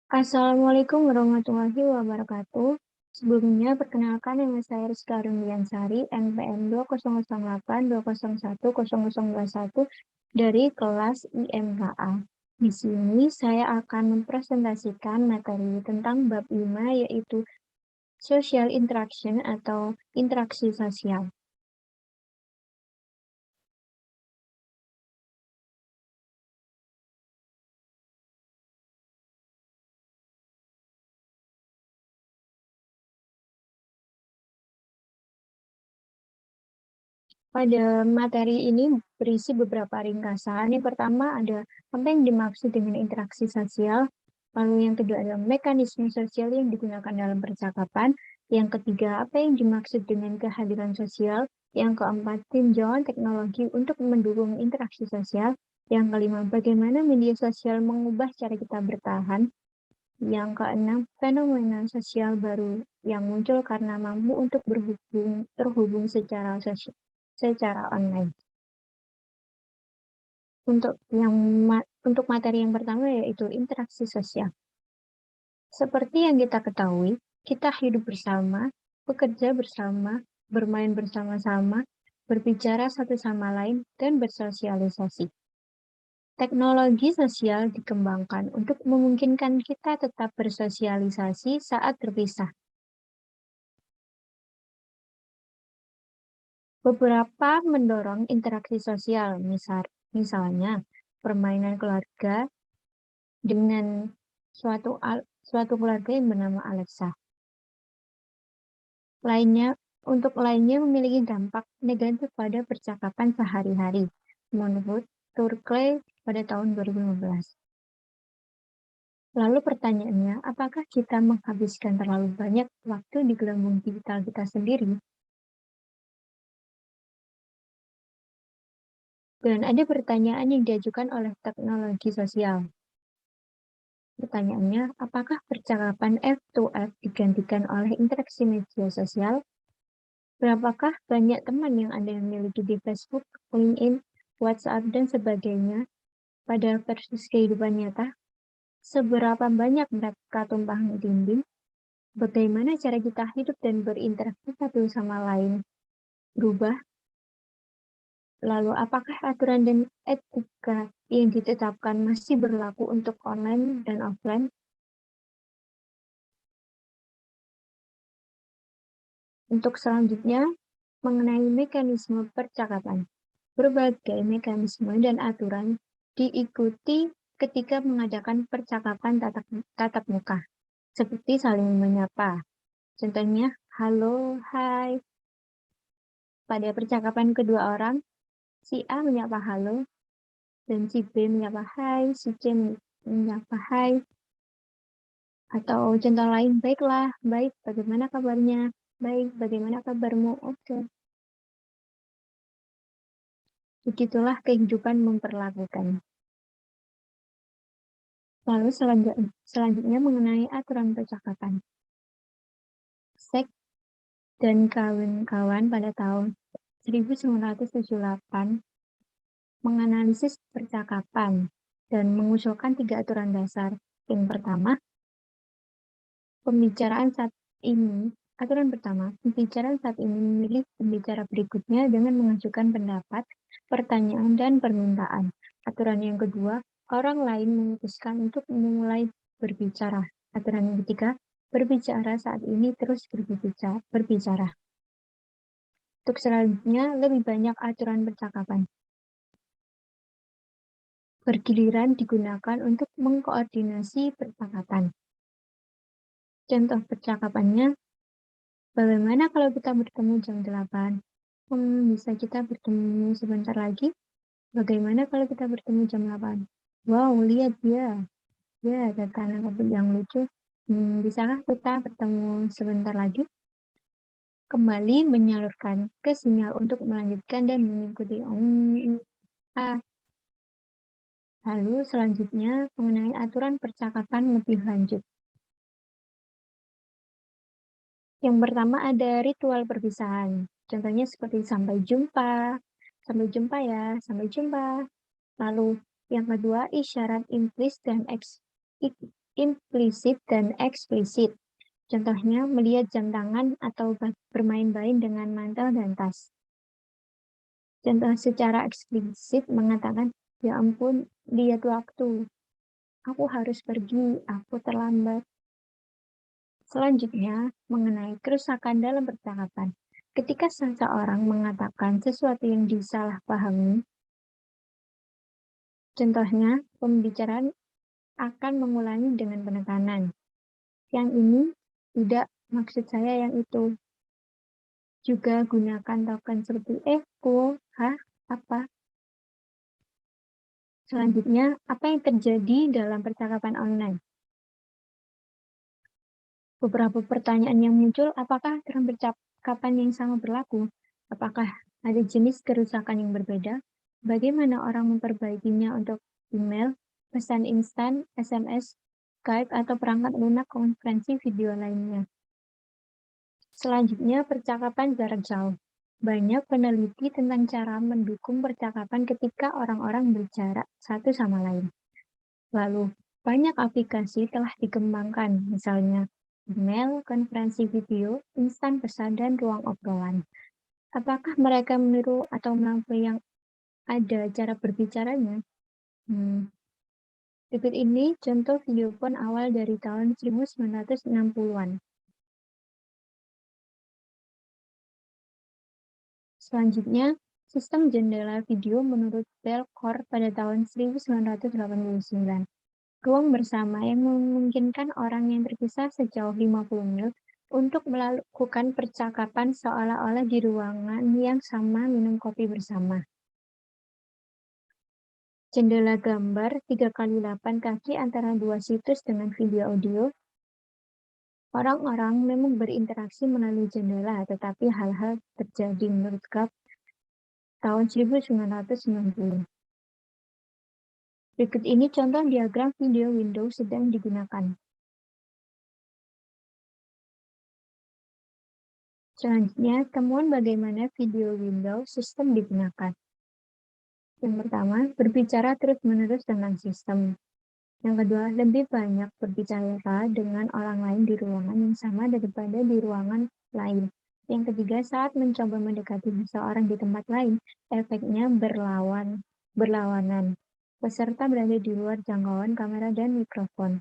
Assalamualaikum warahmatullahi wabarakatuh. Sebelumnya, perkenalkan nama saya Rizka Rundiansari, NPM 200820110021 dari kelas IMKA. Di sini saya akan mempresentasikan materi tentang bab 5, yaitu social interaction atau interaksi sosial. Pada materi ini berisi beberapa ringkasan. Yang pertama ada apa yang dimaksud dengan interaksi sosial. Lalu yang kedua ada mekanisme sosial yang digunakan dalam percakapan. Yang ketiga, apa yang dimaksud dengan kehadiran sosial. Yang keempat, tinjauan teknologi untuk mendukung interaksi sosial. Yang kelima, bagaimana media sosial mengubah cara kita bertahan. Yang keenam, fenomena sosial baru yang muncul karena mampu untuk terhubung secara online. Untuk materi yang pertama yaitu interaksi sosial. Seperti yang kita ketahui, kita hidup bersama, bekerja bersama, bermain bersama-sama, berbicara satu sama lain, dan bersosialisasi. Teknologi sosial dikembangkan untuk memungkinkan kita tetap bersosialisasi saat terpisah. Beberapa mendorong interaksi sosial, misalnya permainan keluarga dengan suatu keluarga yang bernama Alexa. Untuk lainnya memiliki dampak negatif pada percakapan sehari-hari, menurut Turkley pada tahun 2015. Lalu pertanyaannya, apakah kita menghabiskan terlalu banyak waktu di gelembung digital kita sendiri? Dan ada pertanyaan yang diajukan oleh teknologi sosial. Pertanyaannya, apakah percakapan F2F digantikan oleh interaksi media sosial? Berapakah banyak teman yang Anda miliki di Facebook, LinkedIn, WhatsApp, dan sebagainya pada versus kehidupan nyata? Seberapa banyak mereka tumpang tindih? Bagaimana cara kita hidup dan berinteraksi satu sama lain berubah? Lalu, apakah aturan dan etika yang ditetapkan masih berlaku untuk online dan offline? Untuk selanjutnya, mengenai mekanisme percakapan. Berbagai mekanisme dan aturan diikuti ketika mengadakan percakapan tatap muka, seperti saling menyapa. Contohnya, halo, hai. Pada percakapan kedua orang, si A menyapa halo, dan si B menyapa hai, si C menyapa hai. Atau contoh lain, baiklah, baik, bagaimana kabarnya? Baik, bagaimana kabarmu? Oke. Begitulah kehidupan memperlakukan. Lalu selanjutnya mengenai aturan percakapan. Seks dan kawan-kawan pada tahun 1978 menganalisis percakapan dan mengusulkan 3 aturan dasar. Yang pertama, pembicaraan saat ini memilih pembicara berikutnya dengan mengajukan pendapat, pertanyaan, dan permintaan. Aturan yang kedua, orang lain memutuskan untuk memulai berbicara. Aturan yang ketiga, berbicara saat ini terus berbicara. Untuk selanjutnya, lebih banyak aturan percakapan. Bergiliran digunakan untuk mengkoordinasi percakapan. Contoh percakapannya, bagaimana kalau kita bertemu jam 8? Bisa kita bertemu sebentar lagi? Bagaimana kalau kita bertemu jam 8? Wow, lihat dia. Ya, ada tanda yang lucu. Bisakah kita bertemu sebentar lagi? Kembali menyalurkan ke sinyal untuk melanjutkan dan mengikuti Lalu selanjutnya mengenai aturan percakapan lebih lanjut. Yang pertama ada ritual perpisahan. Contohnya seperti sampai jumpa ya, sampai jumpa. Lalu yang kedua isyarat implis dan implisit dan eksplisit. Contohnya, melihat jam tangan atau bermain-main dengan mantel dan tas. Contoh secara eksplisit mengatakan, ya ampun, lihat waktu. Aku harus pergi, aku terlambat. Selanjutnya, mengenai kerusakan dalam percakapan. Ketika seseorang mengatakan sesuatu yang disalahpahami, contohnya, pembicaraan akan mengulangi dengan penekanan. Yang ini tidak, maksud saya yang itu. Juga gunakan token seperti cool, apa. Selanjutnya, apa yang terjadi dalam percakapan online? Beberapa pertanyaan yang muncul, apakah dalam percakapan yang sama berlaku? Apakah ada jenis kerusakan yang berbeda? Bagaimana orang memperbaikinya untuk email, pesan instan, SMS, Skype, atau perangkat lunak konferensi video lainnya? Selanjutnya, percakapan jarak jauh. Banyak peneliti tentang cara mendukung percakapan ketika orang-orang berjarak satu sama lain. Lalu, banyak aplikasi telah dikembangkan, misalnya email, konferensi video, instan pesan, dan ruang obrolan. Apakah mereka meniru atau melampaui yang ada cara berbicaranya? Berikut ini contoh video phone awal dari tahun 1960-an. Selanjutnya, sistem jendela video menurut Bell-Core pada tahun 1989. Ruang bersama yang memungkinkan orang yang terpisah sejauh 50 mil untuk melakukan percakapan seolah-olah di ruangan yang sama minum kopi bersama. Jendela gambar 3x8 kaki antara dua situs dengan video audio. Orang-orang memang berinteraksi melalui jendela, tetapi hal-hal terjadi menurut Gap tahun 1990. Berikut ini contoh diagram video window sedang digunakan. Selanjutnya, temuan bagaimana video window sistem digunakan. Yang pertama, berbicara terus-menerus tentang sistem. Yang kedua, lebih banyak berbicara dengan orang lain di ruangan yang sama daripada di ruangan lain. Yang ketiga, saat mencoba mendekati seseorang di tempat lain, efeknya berlawanan. Peserta berada di luar jangkauan kamera dan mikrofon.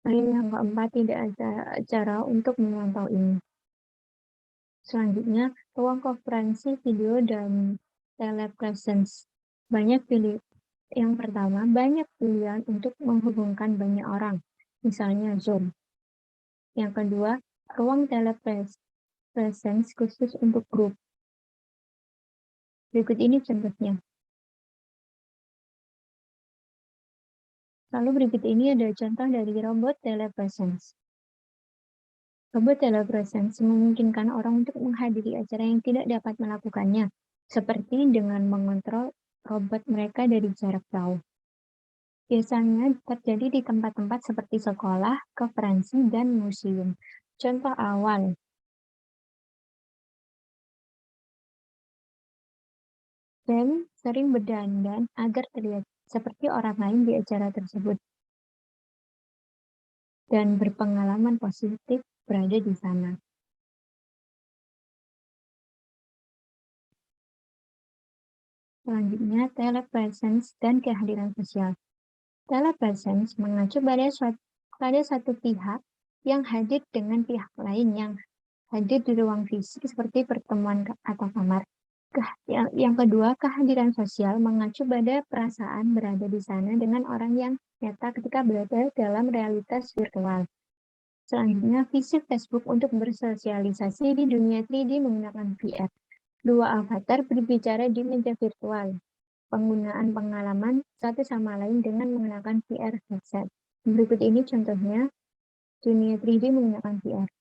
Lalu yang keempat, tidak ada cara untuk memantau ini. Selanjutnya, ruang konferensi video dan telepresence. Yang pertama, banyak pilihan untuk menghubungkan banyak orang, misalnya Zoom. Yang kedua, ruang telepresence khusus untuk grup. Berikut ini contohnya. Lalu berikut ini ada contoh dari robot telepresence. Robot telepresence memungkinkan orang untuk menghadiri acara yang tidak dapat melakukannya, seperti dengan mengontrol robot mereka dari jarak jauh. Biasanya terjadi di tempat-tempat seperti sekolah, konferensi, dan museum. Contoh awal. Ben sering berdandan agar terlihat seperti orang lain di acara tersebut dan berpengalaman positif berada di sana. Selanjutnya, telepresence dan kehadiran sosial. Telepresence mengacu pada satu pihak yang hadir dengan pihak lain yang hadir di ruang fisik seperti pertemuan atau kamar. Yang kedua, kehadiran sosial mengacu pada perasaan berada di sana dengan orang yang nyata ketika berada dalam realitas virtual. Selanjutnya, visi Facebook untuk bersosialisasi di dunia 3D menggunakan VR. Dua avatar berbicara di meja virtual. Penggunaan pengalaman satu sama lain dengan menggunakan VR headset. Berikut ini contohnya dunia 3D menggunakan VR.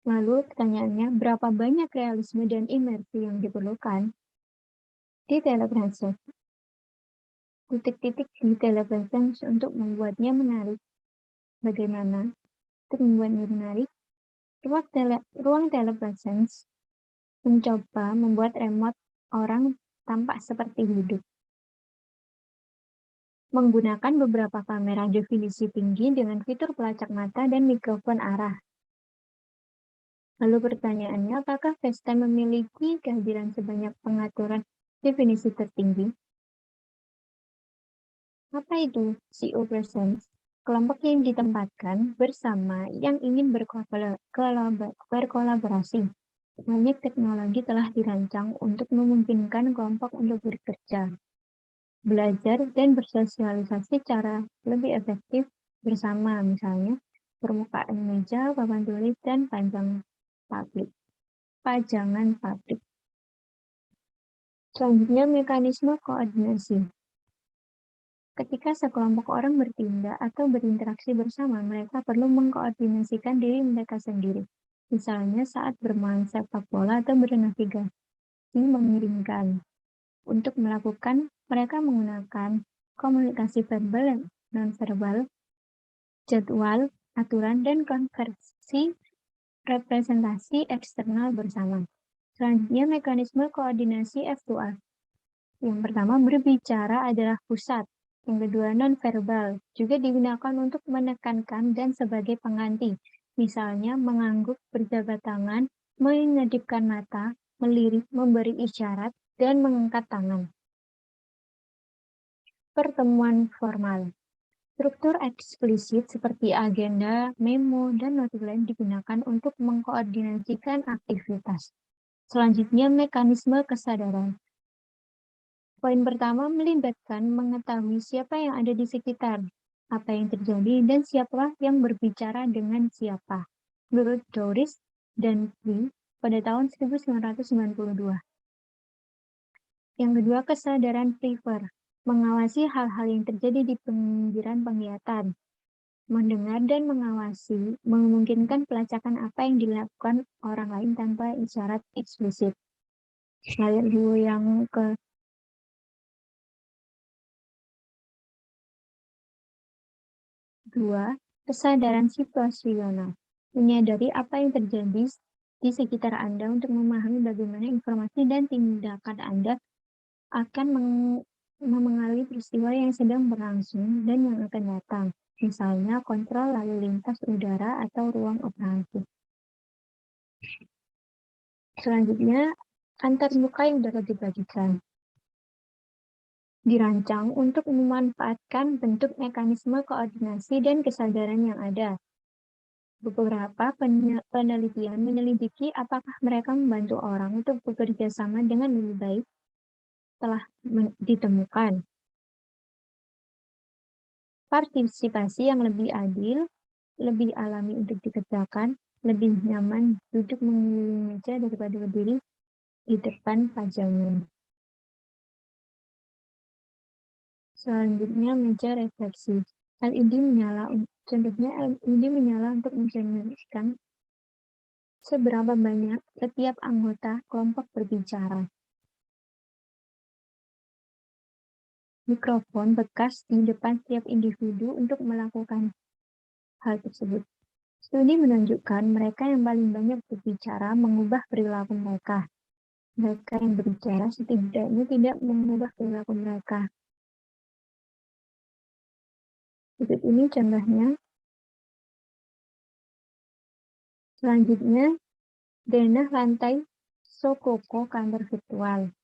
Lalu pertanyaannya, berapa banyak realisme dan imersi yang diperlukan di telepresence? Titik-titik di telepresence untuk membuatnya menarik. Bagaimana untuk membuatnya menarik? Ruang telepresence mencoba membuat remote orang tampak seperti hidup. menggunakan beberapa kamera definisi tinggi dengan fitur pelacak mata dan mikrofon arah. Lalu pertanyaannya, apakah FaceTime memiliki kehadiran sebanyak pengaturan definisi tertinggi? Apa itu CO Presence? Kelompok yang ditempatkan bersama yang ingin berkolaborasi. Banyak teknologi telah dirancang untuk memungkinkan kelompok untuk bekerja, belajar, dan bersosialisasi secara lebih efektif bersama, misalnya permukaan meja, papan tulis, dan pajangan publik. Selanjutnya, mekanisme koordinasi. Ketika sekelompok orang bertindak atau berinteraksi bersama, mereka perlu mengkoordinasikan diri mereka sendiri. Misalnya saat bermain sepak bola atau bernavigasi mengirimkan. Untuk melakukan, mereka menggunakan komunikasi verbal dan non-verbal, jadwal, aturan, dan konversi representasi eksternal bersama. Selanjutnya, mekanisme koordinasi F2A. Yang pertama, berbicara adalah pusat. Yang kedua, non-verbal. Juga digunakan untuk menekankan dan sebagai pengganti. Misalnya, mengangguk, berjabat tangan, mengedipkan mata, melirik, memberi isyarat, dan mengangkat tangan. Pertemuan formal. Struktur eksplisit seperti agenda, memo, dan notif lain digunakan untuk mengkoordinasikan aktivitas. Selanjutnya, mekanisme kesadaran. Poin pertama melibatkan mengetahui siapa yang ada di sekitar, apa yang terjadi, dan siapa yang berbicara dengan siapa. Menurut Doris dan Lee pada tahun 1992. Yang kedua, kesadaran prefer. Mengawasi hal-hal yang terjadi di pinggiran penglihatan. Mendengar dan mengawasi memungkinkan pelacakan apa yang dilakukan orang lain tanpa isyarat eksplisit. Lalu yang kedua, kesadaran situasional. Menyadari apa yang terjadi di sekitar Anda untuk memahami bagaimana informasi dan tindakan Anda akan memengaruhi peristiwa yang sedang berlangsung dan yang akan datang. Misalnya, kontrol lalu lintas udara atau ruang operasi. Selanjutnya, antar muka yang dapat dibagikan. Dirancang untuk memanfaatkan bentuk mekanisme koordinasi dan kesadaran yang ada. Beberapa penelitian menyelidiki apakah mereka membantu orang untuk bekerja sama dengan lebih baik telah ditemukan. Partisipasi yang lebih adil, lebih alami untuk dikerjakan, lebih nyaman duduk mengelilingi meja daripada berdiri di depan pajangan. Selanjutnya, meja refleksi. LED menyala untuk mencerminkan seberapa banyak setiap anggota kelompok berbicara. Mikrofon bekas di depan setiap individu untuk melakukan hal tersebut. Studi menunjukkan mereka yang paling banyak berbicara mengubah perilaku mereka. Mereka yang berbicara setidaknya tidak mengubah perilaku mereka. Berikut ini contohnya. Selanjutnya, denah lantai Sokoko kantor virtual.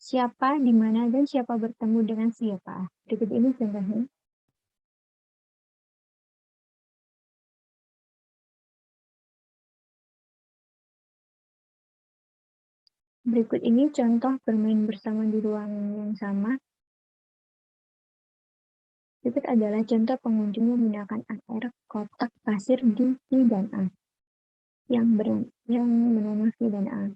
Siapa, di mana, dan siapa bertemu dengan siapa. Berikut ini contohnya. Berikut ini contoh bermain bersama di ruang yang sama. Berikut adalah contoh pengunjung menggunakan AR kotak pasir di V dan A. Yang bernama V dan A.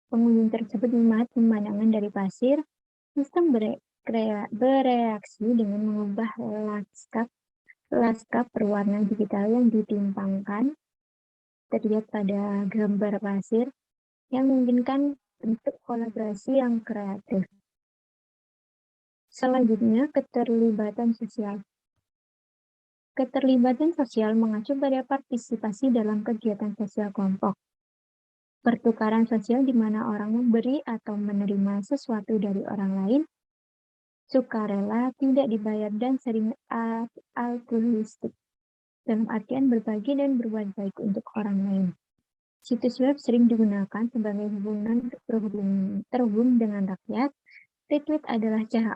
Pengunjung tersebut melihat pemandangan dari pasir. Sistem bereaksi dengan mengubah lanskap berwarna digital yang ditimpangkan terlihat pada gambar pasir yang memungkinkan bentuk kolaborasi yang kreatif. Selanjutnya, keterlibatan sosial. Keterlibatan sosial mengacu pada partisipasi dalam kegiatan sosial kelompok. Pertukaran sosial di mana orang memberi atau menerima sesuatu dari orang lain, sukarela, tidak dibayar, dan sering altruistik, dalam artian berbagi dan berbuat baik untuk orang lain. Situs web sering digunakan sebagai hubungan untuk terhubung dengan rakyat. Retweet adalah cara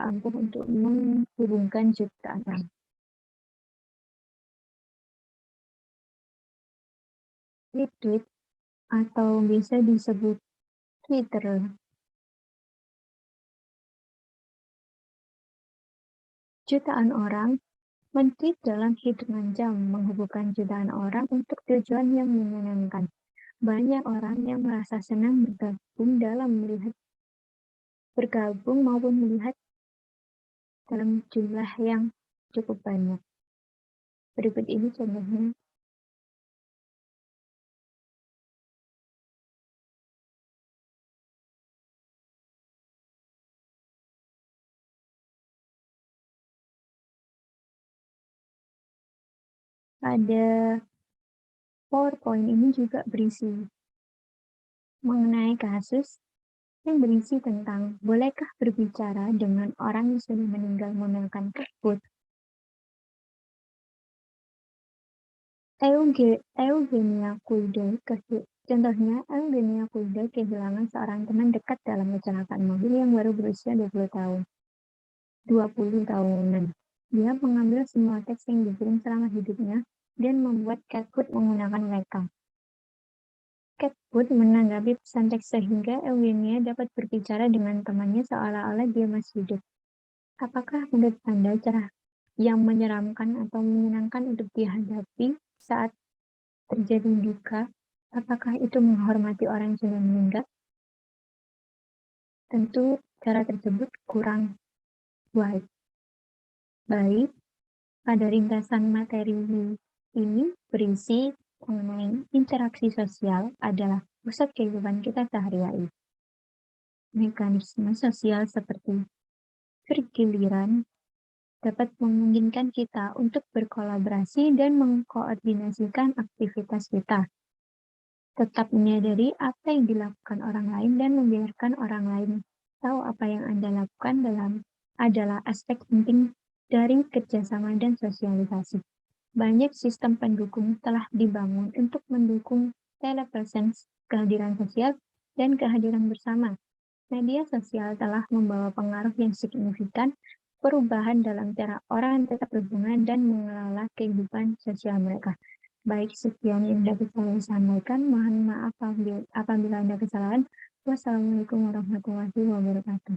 ampuh untuk menghubungkan jutaan orang. Retweet atau bisa disebut Twitter. Jutaan orang men-tweet dalam hitungan jam, menghubungkan jutaan orang untuk tujuan yang menyenangkan. Banyak orang yang merasa senang bergabung maupun melihat dalam jumlah yang cukup banyak. Berikut ini contohnya. Pada PowerPoint ini juga berisi mengenai kasus yang berisi tentang bolehkah berbicara dengan orang yang sudah meninggal menggunakan tersebut. Eugenia Kulde, contohnya Eugenia Kulde kehilangan seorang teman dekat dalam kecelakaan mobil yang baru berusia 20 tahunan. Dia mengambil semua teks yang dikirim selama hidupnya dan membuat catboard menggunakan mereka. Catboard menanggapi pesan teks sehingga Eugenia dapat berbicara dengan temannya seolah-olah dia masih hidup. Apakah menurut Anda cara yang menyeramkan atau menyenangkan untuk dihadapi saat terjadi duka? Apakah itu menghormati orang yang sudah meninggal? Tentu cara tersebut kurang baik. Pada ringkasan materi ini berisi mengenai interaksi sosial adalah pusat kehidupan kita sehari-hari. Mekanisme sosial seperti bergiliran dapat memungkinkan kita untuk berkolaborasi dan mengkoordinasikan aktivitas kita. Tetap menyadari apa yang dilakukan orang lain dan membiarkan orang lain tahu apa yang Anda lakukan adalah aspek penting dari kerjasama dan sosialisasi. Banyak sistem pendukung telah dibangun untuk mendukung telepresence, kehadiran sosial, dan kehadiran bersama. Media sosial telah membawa pengaruh yang signifikan perubahan dalam cara orang tetap berhubungan dan mengelola kehidupan sosial mereka. Baik, sekian yang dapat saya sampaikan. Mohon maaf apabila ada kesalahan. Wassalamualaikum warahmatullahi wabarakatuh.